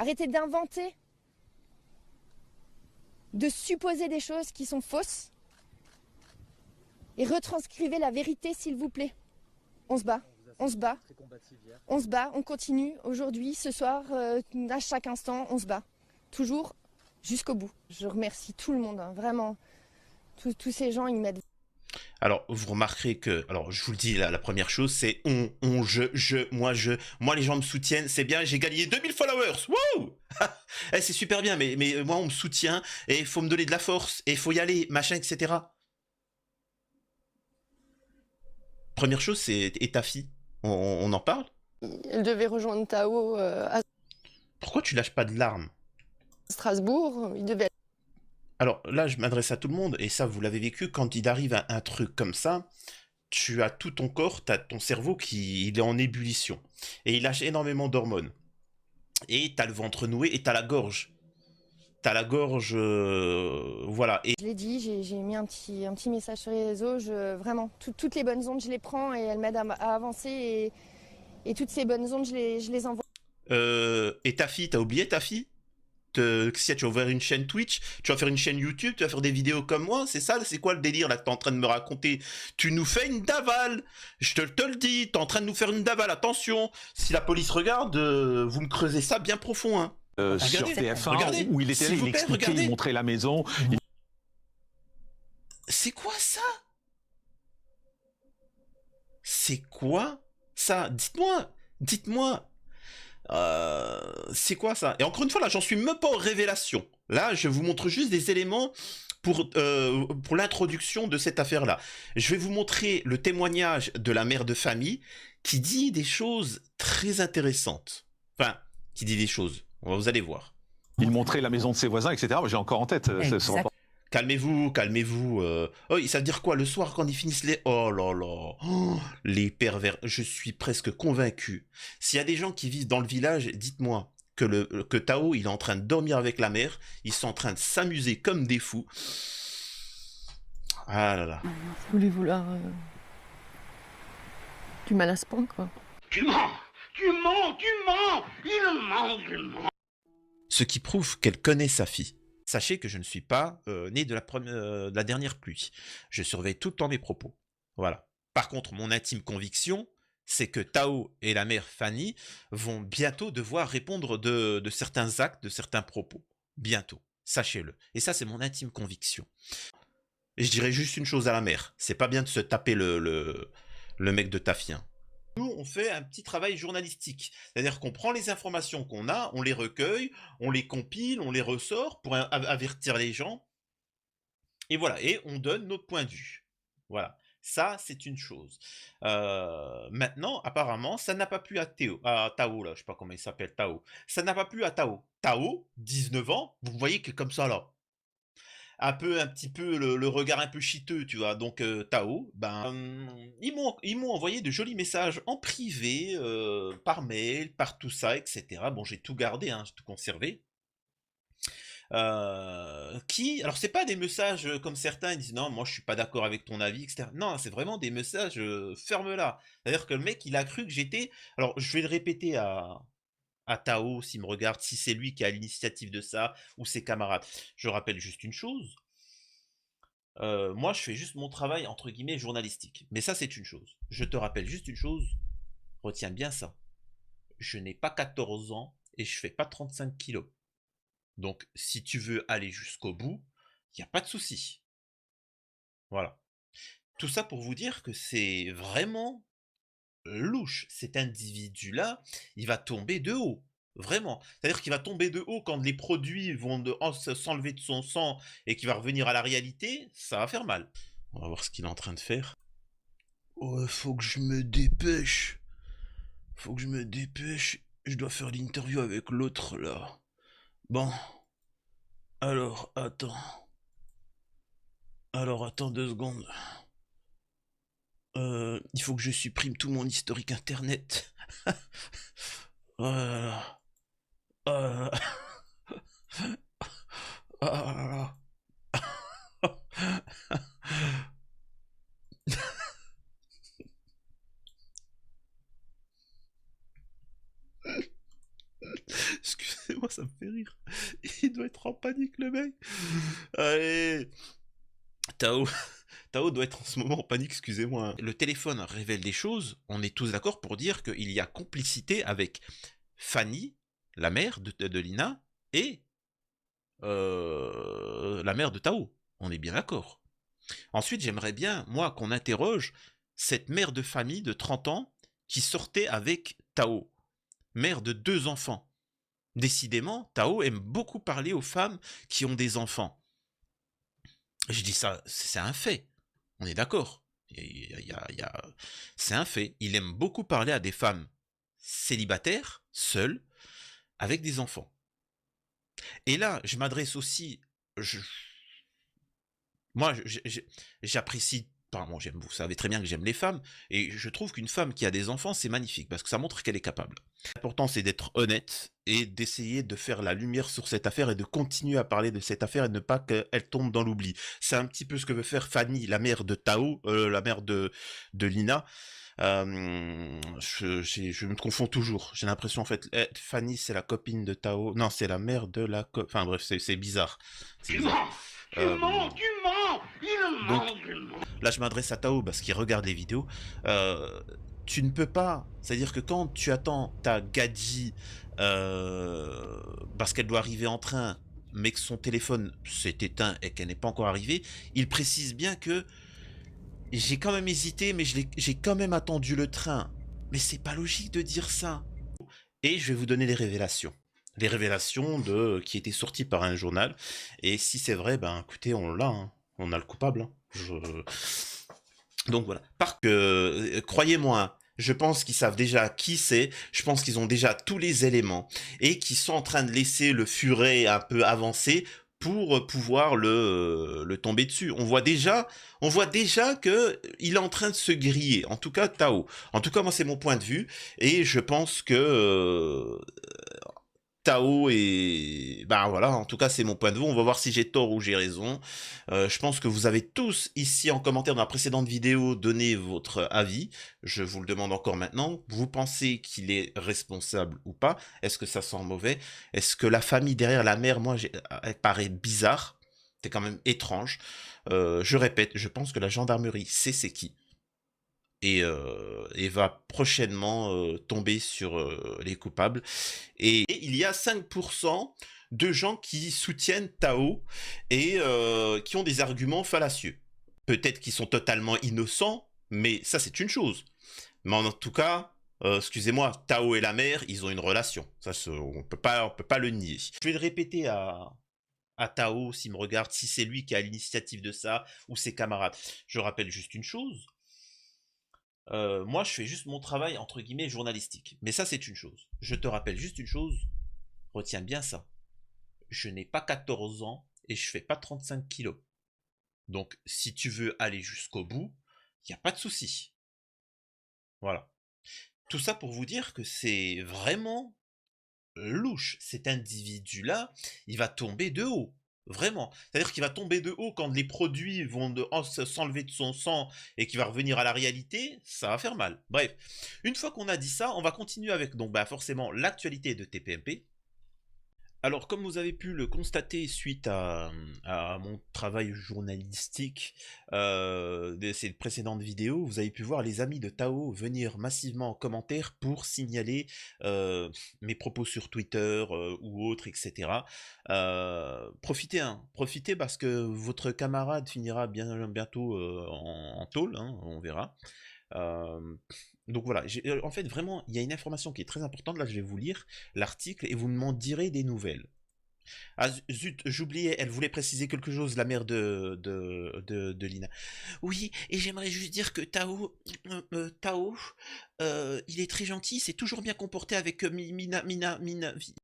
Arrêtez d'inventer, de supposer des choses qui sont fausses. Et retranscrivez la vérité, s'il vous plaît. On se bat, on se bat, on se bat, on continue aujourd'hui, ce soir, à chaque instant, on se bat. Toujours jusqu'au bout. Je remercie tout le monde, hein, vraiment. Tous ces gens, ils m'aident. Alors, vous remarquerez que, alors je vous le dis, la première chose, c'est moi les gens me soutiennent, c'est bien, j'ai gagné 2000 followers, wouh. Eh, c'est super bien, mais moi on me soutient, et il faut me donner de la force, et il faut y aller, machin, etc. Première chose, c'est, et ta fille, on en parle? Elle devait rejoindre Tao à Pourquoi tu lâches pas de larmes? Strasbourg, il devait... Alors là, je m'adresse à tout le monde, et ça, vous l'avez vécu, quand il arrive à un truc comme ça, tu as tout ton corps, tu as ton cerveau il est en ébullition. Et il lâche énormément d'hormones. Et tu as le ventre noué, et tu as la gorge. T'as la gorge, voilà. Et Je l'ai dit, j'ai mis un petit message sur les réseaux. Vraiment, toutes les bonnes ondes, je les prends et elles m'aident à avancer. Et toutes ces bonnes ondes, je les envoie. et ta fille, t'as oublié ta fille? Si tu vas ouvrir une chaîne Twitch, tu vas faire une chaîne YouTube, tu vas faire des vidéos comme moi, c'est ça? C'est quoi le délire là que t'es en train de me raconter? Tu nous fais une davale, je te le dis, t'es en train de nous faire une davale, attention. Si la police regarde, vous me creusez ça bien profond, hein. Sur Regardez, TF1 regardez, où il était s'il là, vous il plaît, expliquait, regardez. il montrait la maison. C'est quoi ça? C'est quoi ça? Dites-moi. C'est quoi ça? Et encore une fois, là, j'en suis même pas en révélation. Là, je vous montre juste des éléments pour l'introduction de cette affaire-là. Je vais vous montrer le témoignage de la mère de famille qui dit des choses très intéressantes. Enfin, qui dit des choses. Vous allez voir. Il montrait la maison de ses voisins, etc. J'ai encore en tête ce reportage. Calmez-vous, calmez-vous. Oh, ça veut dire quoi le soir quand ils finissent les... Oh là là. Oh, les pervers. Je suis presque convaincu. S'il y a des gens qui vivent dans le village, dites-moi que Tao, il est en train de dormir avec la mère. Ils sont en train de s'amuser comme des fous. Ah là là. Vous voulez vouloir du mal à ce point, quoi. Tu mens, il ment. Ce qui prouve qu'elle connaît sa fille. Sachez que je ne suis pas né de la dernière pluie. Je surveille tout le temps mes propos. Voilà. Par contre, mon intime conviction, c'est que Tao et la mère Fanny vont bientôt devoir répondre de certains actes, de certains propos. Bientôt. Sachez-le. Et ça, c'est mon intime conviction. Et je dirais juste une chose à la mère. C'est pas bien de se taper le mec de ta fille. Hein. Nous, on fait un petit travail journalistique. C'est-à-dire qu'on prend les informations qu'on a, on les recueille, on les compile, on les ressort pour avertir les gens. Et voilà, et on donne notre point de vue. Voilà, ça, c'est une chose. Maintenant, apparemment, ça n'a pas plu à Tao, là, je sais pas comment il s'appelle, Tao. Ça n'a pas plu à Tao. Tao, 19 ans, vous voyez que comme ça, là, un petit peu le regard un peu chiteux, tu vois. Donc Tao, ils m'ont envoyé de jolis messages en privé, par mail, par tout ça, etc. Bon, j'ai tout gardé, hein, j'ai tout conservé. Alors c'est pas des messages comme certains, ils disent non, moi je suis pas d'accord avec ton avis, etc. Non, c'est vraiment des messages ferme-là. C'est-à-dire que le mec, il a cru que j'étais. Alors je vais le répéter à Tao, s'il me regarde, si c'est lui qui a l'initiative de ça, ou ses camarades. Je rappelle juste une chose. Moi, je fais juste mon travail, entre guillemets, journalistique. Mais ça, c'est une chose. Je te rappelle juste une chose. Retiens bien ça. Je n'ai pas 14 ans et je fais pas 35 kilos. Donc, si tu veux aller jusqu'au bout, il n'y a pas de souci. Voilà. Tout ça pour vous dire que c'est vraiment louche. Cet individu-là, il va tomber de haut. Vraiment. C'est-à-dire qu'il va tomber de haut quand les produits vont s'enlever de son sang et qu'il va revenir à la réalité, ça va faire mal. On va voir ce qu'il est en train de faire. Oh, faut que je me dépêche. Faut que je me dépêche. Je dois faire l'interview avec l'autre là. Bon. Alors, attends. Alors, attends 2 secondes. Il faut que je supprime tout mon historique internet. Voilà. Oh là là. excusez-moi, ça me fait rire. Il doit être en panique, le mec. Allez, Tao. Tao doit être en ce moment en panique, excusez-moi. Le téléphone révèle des choses, on est tous d'accord pour dire qu'il y a complicité avec Fanny, la mère de Lina, et la mère de Tao. On est bien d'accord. Ensuite, j'aimerais bien, moi, qu'on interroge cette mère de famille de 30 ans qui sortait avec Tao, mère de 2 enfants. Décidément, Tao aime beaucoup parler aux femmes qui ont des enfants. Je dis ça, c'est un fait. On est d'accord. C'est un fait. Il aime beaucoup parler à des femmes célibataires, seules, avec des enfants. Et là, je m'adresse aussi... Moi, j'apprécie... Bon, vous savez très bien que j'aime les femmes, et je trouve qu'une femme qui a des enfants, c'est magnifique, parce que ça montre qu'elle est capable. L'important, c'est d'être honnête, et d'essayer de faire la lumière sur cette affaire, et de continuer à parler de cette affaire, et ne pas qu'elle tombe dans l'oubli. C'est un petit peu ce que veut faire Fanny, la mère de Tao, la mère de Lina. Je me confonds toujours. J'ai l'impression, en fait, Fanny, c'est la copine de Tao. Non, c'est la mère de la... Enfin bref, c'est bizarre. Tu mens, tu mens, il donc, ment. Là, je m'adresse à Tao parce qu'il regarde les vidéos. Tu ne peux pas... C'est-à-dire que quand tu attends ta Gadji parce qu'elle doit arriver en train, mais que son téléphone s'est éteint et qu'elle n'est pas encore arrivée, il précise bien que j'ai quand même hésité, mais j'ai quand même attendu le train. Mais c'est pas logique de dire ça. Et je vais vous donner les révélations. Les révélations qui étaient sorties par un journal. Et si c'est vrai, ben écoutez, on l'a. Hein. On a le coupable. Hein. Donc voilà. Croyez-moi, je pense qu'ils savent déjà qui c'est. Je pense qu'ils ont déjà tous les éléments. Et qu'ils sont en train de laisser le furet un peu avancer pour pouvoir le tomber dessus. On voit déjà que il est en train de se griller. En tout cas, Tao. En tout cas, moi, c'est mon point de vue. Et je pense que Tao et... Ben voilà, en tout cas, c'est mon point de vue. On va voir si j'ai tort ou j'ai raison. Je pense que vous avez tous, ici, en commentaire dans la précédente vidéo, donné votre avis. Je vous le demande encore maintenant. Vous pensez qu'il est responsable ou pas? Est-ce que ça sent mauvais? Est-ce que la famille derrière la mère, moi, elle paraît bizarre? C'est quand même étrange. Je répète, je pense que la gendarmerie sait c'est qui. Et va prochainement tomber sur les coupables. Et il y a 5% de gens qui soutiennent Tao et qui ont des arguments fallacieux. Peut-être qu'ils sont totalement innocents, mais ça c'est une chose. Mais en tout cas, excusez-moi, Tao et la mère, ils ont une relation. Ça, on peut pas le nier. Je vais le répéter à Tao, s'il me regarde, si c'est lui qui a l'initiative de ça, ou ses camarades. Je rappelle juste une chose. Moi, je fais juste mon travail, entre guillemets, journalistique. Mais ça, c'est une chose. Je te rappelle juste une chose. Retiens bien ça. Je n'ai pas 14 ans et je fais pas 35 kilos. Donc, si tu veux aller jusqu'au bout, il n'y a pas de souci. Voilà. Tout ça pour vous dire que c'est vraiment louche. Cet individu-là, il va tomber de haut. Vraiment. C'est-à-dire qu'il va tomber de haut quand les produits vont s'enlever de son sang et qu'il va revenir à la réalité, ça va faire mal. Bref, une fois qu'on a dit ça, on va continuer avec donc forcément l'actualité de TPMP. Alors, comme vous avez pu le constater suite à mon travail journalistique de ces précédentes vidéos, vous avez pu voir les amis de Tao venir massivement en commentaire pour signaler mes propos sur Twitter ou autres, etc. Profitez parce que votre camarade finira bientôt en tôle, hein, on verra. Donc voilà, en fait vraiment, il y a une information qui est très importante, là je vais vous lire l'article et vous m'en direz des nouvelles. Ah zut, j'oubliais, elle voulait préciser quelque chose, la mère de Lina. Oui, et j'aimerais juste dire que Tao, il est très gentil, il s'est toujours bien comporté avec Mina,